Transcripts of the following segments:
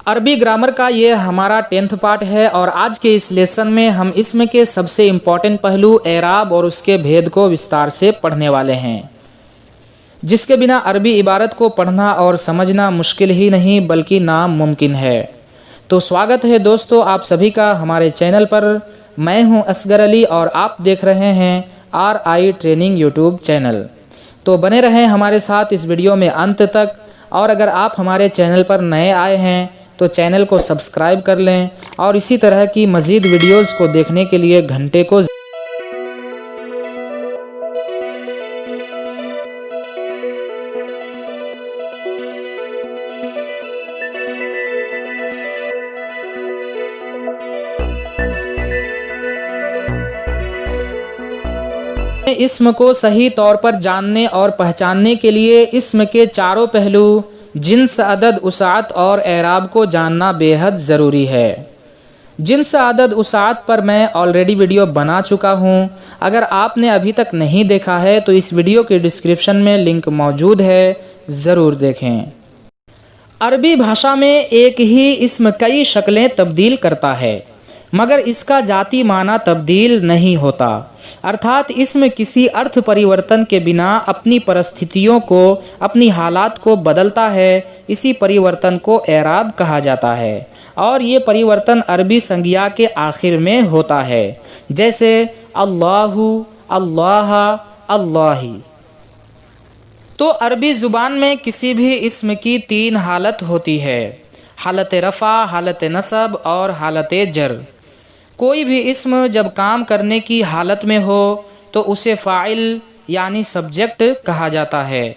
عربی گرامر کا یہ ہمارا 10th پارٹ ہے اور آج کے اس لیسن میں ہم اسم کے سب سے امپورٹنٹ پہلو اعراب اور اس کے بھید کو وستار سے پڑھنے والے ہیں، جس کے بنا عربی عبارت کو پڑھنا اور سمجھنا مشکل ہی نہیں بلکہ ناممکن ہے۔ تو سواگت ہے دوستو آپ سبھی کا ہمارے چینل پر۔ میں ہوں اصغر علی اور آپ دیکھ رہے ہیں RI ٹریننگ یوٹیوب چینل۔ تو بنے رہیں ہمارے ساتھ اس ویڈیو میں انت تک، اور اگر آپ ہمارے چینل پر نئے آئے ہیں تو چینل کو سبسکرائب کر لیں اور اسی طرح کی مزید ویڈیوز کو دیکھنے کے لیے گھنٹے کو اسم کو صحیح طور پر جاننے اور پہچاننے کے لیے اسم کے چاروں پہلو جنس، عدد، وسعت اور اعراب کو جاننا بے حد ضروری ہے۔ جنس، عدد، وسعت پر میں آلریڈی ویڈیو بنا چکا ہوں، اگر آپ نے ابھی تک نہیں دیکھا ہے تو اس ویڈیو کے ڈسکرپشن میں لنک موجود ہے، ضرور دیکھیں۔ عربی بھاشا میں ایک ہی اسم کئی شکلیں تبدیل کرتا ہے، مگر اس کا ذاتی معنی تبدیل نہیں ہوتا، ارتھات اسم کسی ارتھ پریورتن کے بنا اپنی پرستھتیوں کو، اپنی حالات کو بدلتا ہے۔ اسی پریورتن کو اعراب کہا جاتا ہے، اور یہ پریورتن عربی سنگیا کے آخر میں ہوتا ہے، جیسے اللہ، اللہ، اللہ۔ تو عربی زبان میں کسی بھی اسم کی 3 حالت ہوتی ہے: حالت رفع، حالت نصب اور حالت جر۔ کوئی بھی اسم جب کام کرنے کی حالت میں ہو تو اسے فاعل یعنی سبجیکٹ کہا جاتا ہے،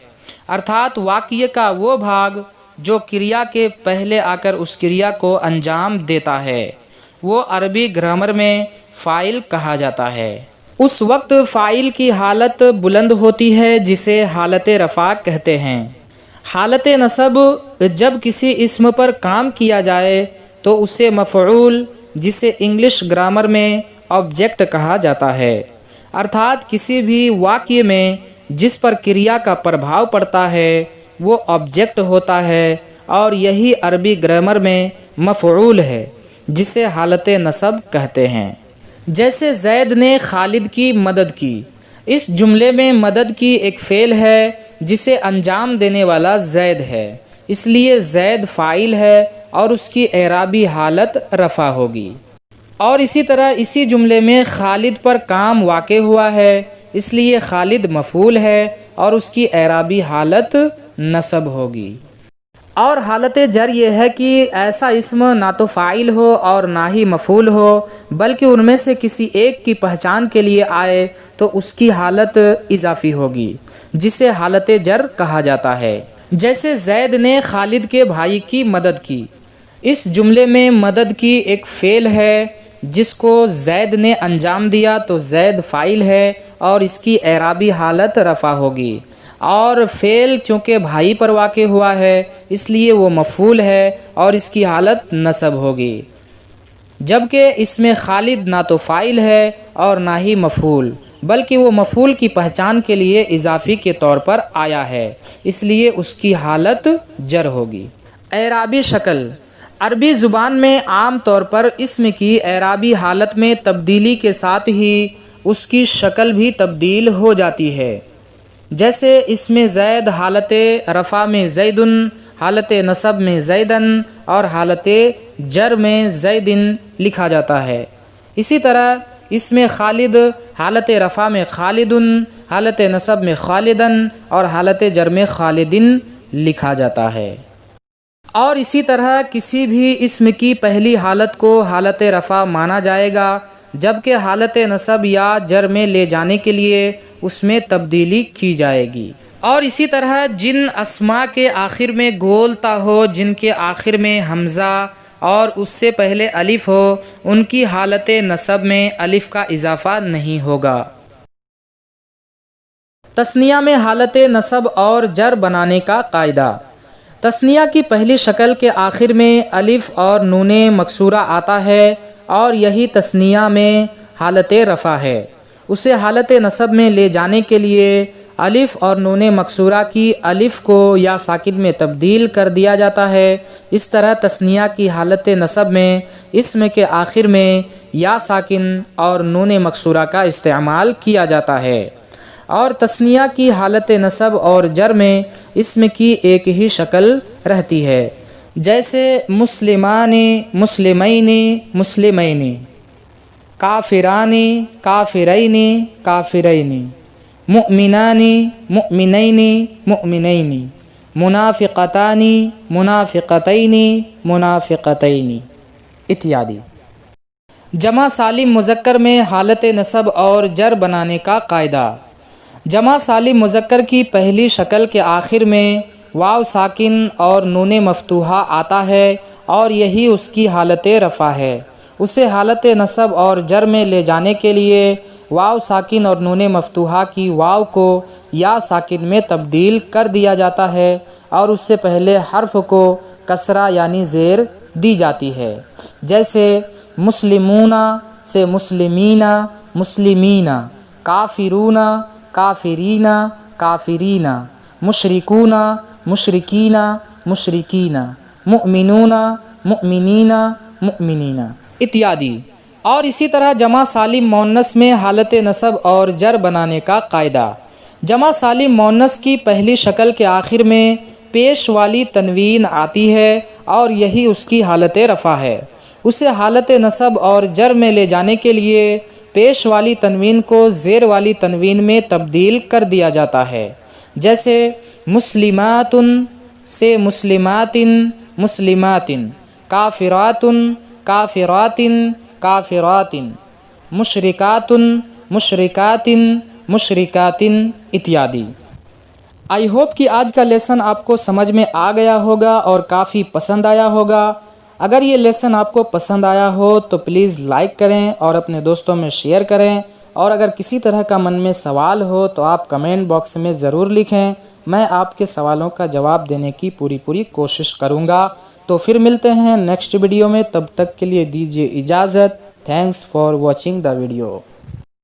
ارتھات واقعے کا وہ بھاگ جو کریا کے پہلے آ کر اس کریا کو انجام دیتا ہے، وہ عربی گرامر میں فاعل کہا جاتا ہے۔ اس وقت فاعل کی حالت بلند ہوتی ہے جسے حالت رفع کہتے ہیں۔ حالت نصب جب کسی اسم پر کام کیا جائے تو اسے مفعول، جسے انگلش گرامر میں آبجیکٹ کہا جاتا ہے، ارتھات کسی بھی واقعے میں جس پر کریا کا پربھاؤ پڑتا ہے وہ آبجیکٹ ہوتا ہے، اور یہی عربی گرامر میں مفعول ہے جسے حالت نصب کہتے ہیں۔ جیسے زید نے خالد کی مدد کی، اس جملے میں مدد کی ایک فعل ہے جسے انجام دینے والا زید ہے، اس لیے زید فاعل ہے اور اس کی اعرابی حالت رفع ہوگی۔ اور اسی طرح اسی جملے میں خالد پر کام واقع ہوا ہے، اس لیے خالد مفعول ہے اور اس کی اعرابی حالت نصب ہوگی۔ اور حالت جر یہ ہے کہ ایسا اسم نہ تو فاعل ہو اور نہ ہی مفعول ہو، بلکہ ان میں سے کسی ایک کی پہچان کے لیے آئے تو اس کی حالت اضافی ہوگی، جسے حالت جر کہا جاتا ہے۔ جیسے زید نے خالد کے بھائی کی مدد کی، اس جملے میں مدد کی ایک فعل ہے جس کو زید نے انجام دیا تو زید فاعل ہے اور اس کی اعرابی حالت رفع ہوگی، اور فعل چونکہ بھائی پر واقع ہوا ہے اس لیے وہ مفعول ہے اور اس کی حالت نصب ہوگی، جبکہ اس میں خالد نہ تو فاعل ہے اور نہ ہی مفعول، بلکہ وہ مفعول کی پہچان کے لیے اضافی کے طور پر آیا ہے، اس لیے اس کی حالت جر ہوگی۔ اعرابی شکل عربی زبان میں عام طور پر اسم کی اعرابی حالت میں تبدیلی کے ساتھ ہی اس کی شکل بھی تبدیل ہو جاتی ہے، جیسے اسم زید حالت رفع میں زیدن، حالت نصب میں زیدن اور حالت جر میں زیدن لکھا جاتا ہے۔ اسی طرح اسم خالد حالت رفع میں خالدن، حالت نصب میں خالدن اور حالت جر میں خالدن لکھا جاتا ہے۔ اور اسی طرح کسی بھی اسم کی پہلی حالت کو حالت رفع مانا جائے گا، جبکہ حالت نصب یا جر میں لے جانے کے لیے اس میں تبدیلی کی جائے گی۔ اور اسی طرح جن اسماء کے آخر میں گول تا ہو، جن کے آخر میں حمزہ اور اس سے پہلے الف ہو، ان کی حالت نصب میں الف کا اضافہ نہیں ہوگا۔ تثنیہ میں حالت نصب اور جر بنانے کا قاعدہ۔ تثنیہ کی پہلی شکل کے آخر میں الف اور نون مکسورہ آتا ہے اور یہی تثنیہ میں حالت رفع ہے، اسے حالت نصب میں لے جانے کے لیے الف اور نون مکسورہ کی الف کو یا ساکن میں تبدیل کر دیا جاتا ہے۔ اس طرح تثنیہ کی حالت نصب میں اسم کے آخر میں یا ساکن اور نون مکسورہ کا استعمال کیا جاتا ہے، اور تثنیہ کی حالت نصب اور جر میں اسم کی ایک ہی شکل رہتی ہے، جیسے مسلمان، مسلمین، مسلمین، کافران، کافرین، کافرین، مؤمنان، مؤمنین، مؤمنین، منافقتان، منافقتین، منافقتین اتیادی۔ جمع سالم مذکر میں حالت نصب اور جر بنانے کا قاعدہ۔ جمع سالم مذکر کی پہلی شکل کے آخر میں واو ساکن اور نون مفتوحہ آتا ہے اور یہی اس کی حالت رفع ہے۔ اسے حالت نصب اور جر میں لے جانے کے لیے واو ساکن اور نون مفتوحہ کی واو کو یا ساکن میں تبدیل کر دیا جاتا ہے اور اس سے پہلے حرف کو کسرہ یعنی زیر دی جاتی ہے، جیسے مسلمون سے مسلمین، مسلمین، کافرون، کافرین، کافرین، مشرکون، مشرکین، مشرکین، مؤمنون، مؤمنین، مؤمنین اتیادی۔ اور اسی طرح جمع سالم مؤنث میں حالت نصب اور جر بنانے کا قاعدہ۔ جمع سالم مؤنث کی پہلی شکل کے آخر میں پیش والی تنوین آتی ہے اور یہی اس کی حالت رفع ہے۔ اسے حالت نصب اور جر میں لے جانے کے لیے پیش والی تنوین کو زیر والی تنوین میں تبدیل کر دیا جاتا ہے، جیسے مسلمات سے مسلمات، مسلمات، کافرات، کافرات، کافرات، مشرکات، مشرکات، مشرکات اتیادی۔ آئی ہوپ کہ آج کا لیسن آپ کو سمجھ میں آ گیا ہوگا اور کافی پسند آیا ہوگا۔ اگر یہ لیسن آپ کو پسند آیا ہو تو پلیز لائک کریں اور اپنے دوستوں میں شیئر کریں، اور اگر کسی طرح کا من میں سوال ہو تو آپ کمنٹ باکس میں ضرور لکھیں، میں آپ کے سوالوں کا جواب دینے کی پوری کوشش کروں گا۔ تو پھر ملتے ہیں نیکسٹ ویڈیو میں، تب تک کے لیے دیجیے اجازت۔ Thanks for watching the video.